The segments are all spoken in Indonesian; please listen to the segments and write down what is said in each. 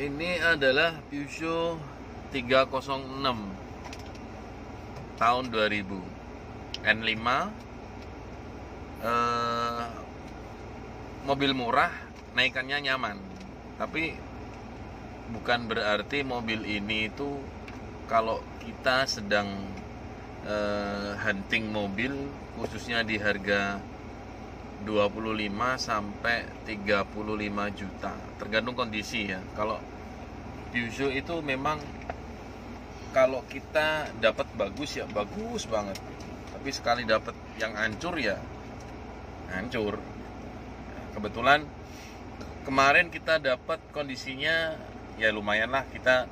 Ini adalah Peugeot 306 tahun 2000 N5, mobil murah, naikannya nyaman. Tapi bukan berarti mobil ini itu kalau kita sedang hunting mobil, khususnya di harga 25 sampai 35 juta, tergantung kondisi ya. Kalau Peugeot itu memang kalau kita dapat bagus ya bagus banget, tapi sekali dapat yang hancur ya hancur. Kebetulan kemarin kita dapat kondisinya ya lumayan lah, kita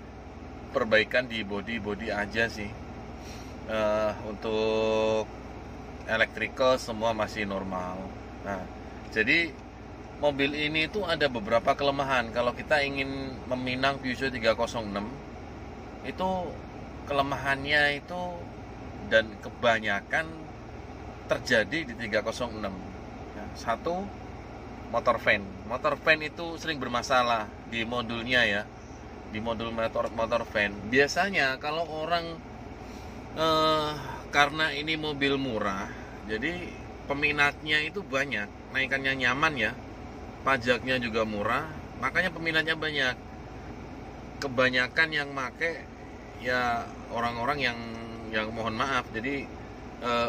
perbaikan di body aja sih. Untuk electrical semua masih normal. Nah, jadi mobil ini tuh ada beberapa kelemahan. Kalau kita ingin meminang Peugeot 306, itu kelemahannya itu dan kebanyakan terjadi di 306. Satu, motor fan itu sering bermasalah di modulnya ya, di modul motor fan. Biasanya kalau orang karena ini mobil murah, jadi peminatnya itu banyak, naikannya nyaman ya, pajaknya juga murah, makanya peminatnya banyak. Kebanyakan yang make ya orang-orang yang mohon maaf, jadi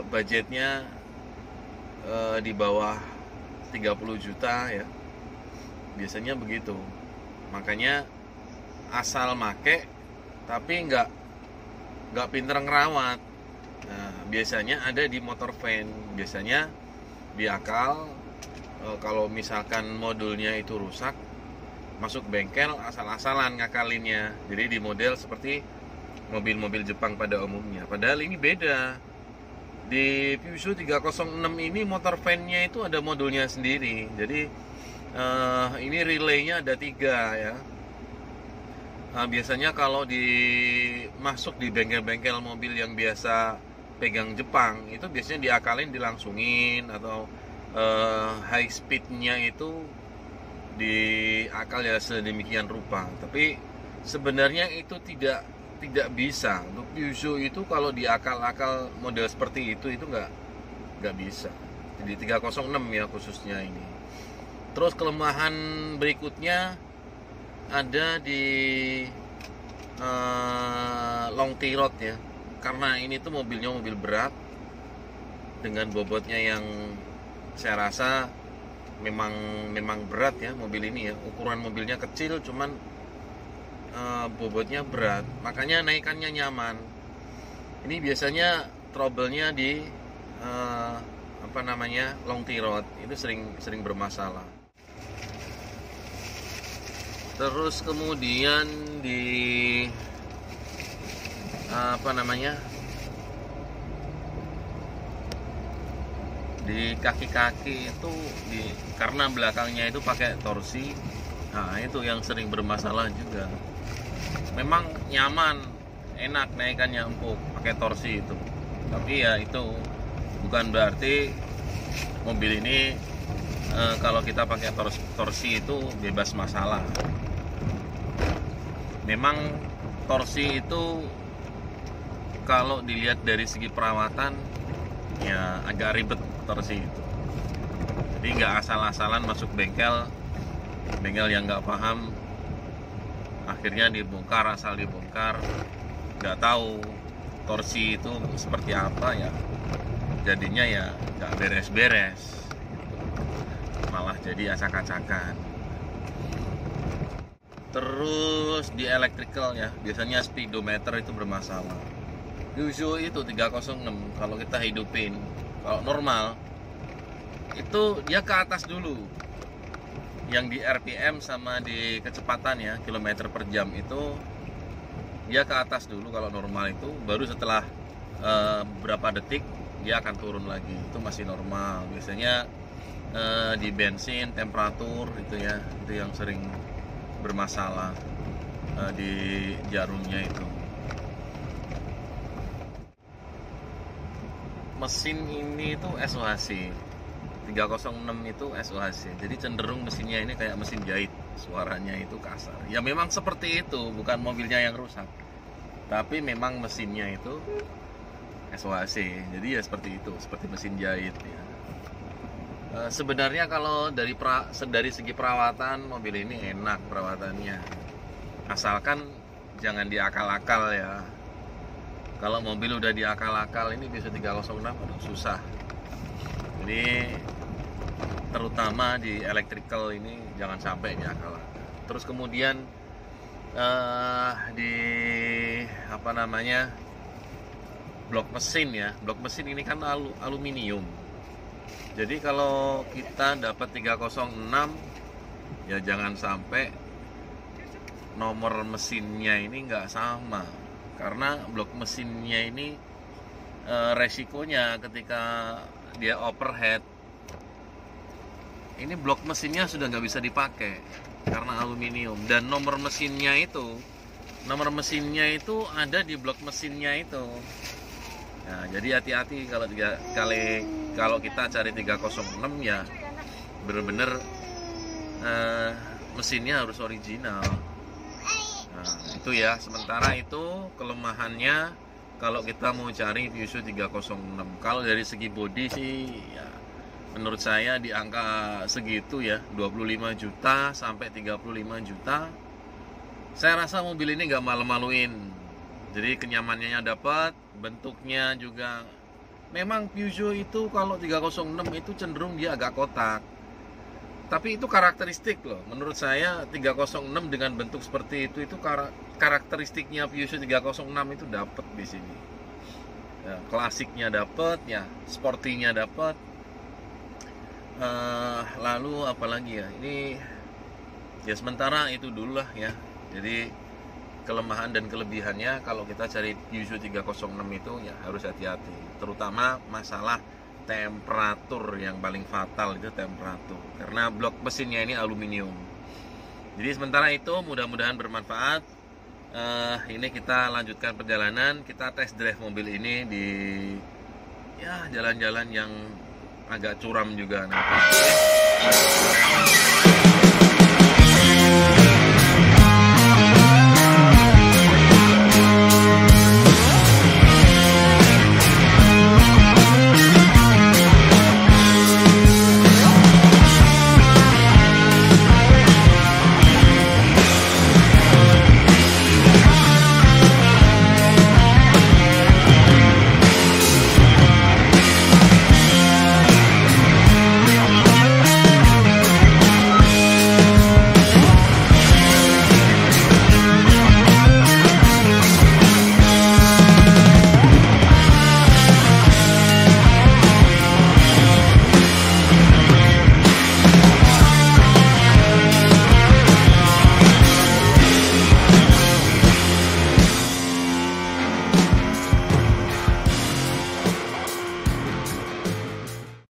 budgetnya di bawah 30 juta ya, biasanya begitu. Makanya asal make tapi nggak pinter ngerawat. Nah, biasanya ada di motor van, biasanya di akal. Kalau misalkan modulnya itu rusak, masuk bengkel asal-asalan ngakalinnya. Jadi di model seperti mobil-mobil Jepang pada umumnya. Padahal ini beda. Di Peugeot 306 ini motor van-nya itu ada modulnya sendiri. Jadi ini relaynya ada 3 ya. Biasanya kalau masuk di bengkel-bengkel mobil yang biasa pegang Jepang, itu biasanya diakalin dilangsungin, atau high speednya itu diakal ya sedemikian rupa. Tapi sebenarnya itu tidak bisa. Untuk Peugeot itu kalau diakal-akal model seperti itu nggak bisa. Jadi 306 ya khususnya ini. Terus kelemahan berikutnya ada di long T-Road ya, karena ini tuh mobilnya mobil berat dengan bobotnya yang saya rasa memang berat ya mobil ini ya. Ukuran mobilnya kecil, cuman bobotnya berat, makanya naikannya nyaman. Ini biasanya trouble-nya di long T-Road itu sering bermasalah. Terus kemudian di di kaki-kaki itu karena belakangnya itu pakai torsi. Nah, itu yang sering bermasalah juga. Memang nyaman, enak naikannya empuk pakai torsi itu. Tapi ya itu bukan berarti mobil ini kalau kita pakai torsi itu bebas masalah. Memang torsi itu kalau dilihat dari segi perawatan ya agak ribet torsi itu. Jadi nggak asal-asalan masuk bengkel yang nggak paham, akhirnya dibongkar, asal dibongkar, nggak tahu torsi itu seperti apa ya, jadinya ya nggak beres-beres, malah jadi acak-acakan. Terus di electrical ya, biasanya speedometer itu bermasalah. Peugeot itu 306 kalau kita hidupin, kalau normal itu dia ke atas dulu. Yang di RPM sama di kecepatan ya, kilometer per jam itu dia ke atas dulu kalau normal itu, baru setelah beberapa detik dia akan turun lagi. Itu masih normal. Biasanya di bensin, temperatur itu ya, itu yang sering bermasalah di jarumnya itu. Mesin ini itu SOHC 306 itu SOHC, jadi cenderung mesinnya ini kayak mesin jahit. suaranya itu kasar. Ya memang seperti itu, bukan mobilnya yang rusak, tapi memang mesinnya itu SOHC. Jadi ya seperti itu, seperti mesin jahit ya. Sebenarnya kalau dari segi perawatan, mobil ini enak perawatannya, asalkan jangan diakal-akal ya. Kalau mobil udah diakal-akal, ini Peugeot 306 aduh susah. Jadi terutama di electrical ini jangan sampai diakal-akal. Terus kemudian di apa namanya, blok mesin ya. Blok mesin ini kan aluminium. Jadi kalau kita dapat 306 ya jangan sampai nomor mesinnya ini nggak sama, karena blok mesinnya ini resikonya ketika dia overhead, ini blok mesinnya sudah nggak bisa dipakai karena aluminium. Dan nomor mesinnya itu ada di blok mesinnya itu. Nah, jadi hati-hati kalau kita cari 306 ya bener-bener mesinnya harus original. Nah, itu ya. Sementara itu kelemahannya kalau kita mau cari Peugeot 306. Kalau dari segi bodi sih ya menurut saya di angka segitu ya, 25 juta sampai 35 juta. Saya rasa mobil ini nggak malu-maluin. Jadi kenyamanannya dapat, bentuknya juga. Memang Peugeot itu kalau 306 itu cenderung dia agak kotak. Tapi itu karakteristik loh. Menurut saya 306 dengan bentuk seperti itu karakteristiknya Peugeot 306 itu dapat di sini. Ya, klasiknya dapat, ya, sportinya dapat. Lalu apalagi ya? Ini ya sementara itu dulu lah ya. Jadi kelemahan dan kelebihannya kalau kita cari Peugeot 306 itu ya harus hati-hati. Terutama masalah temperatur, yang paling fatal itu temperatur, karena blok mesinnya ini aluminium. Jadi sementara itu mudah-mudahan bermanfaat. Ini kita lanjutkan perjalanan, kita test drive mobil ini di ya jalan-jalan yang agak curam juga nanti.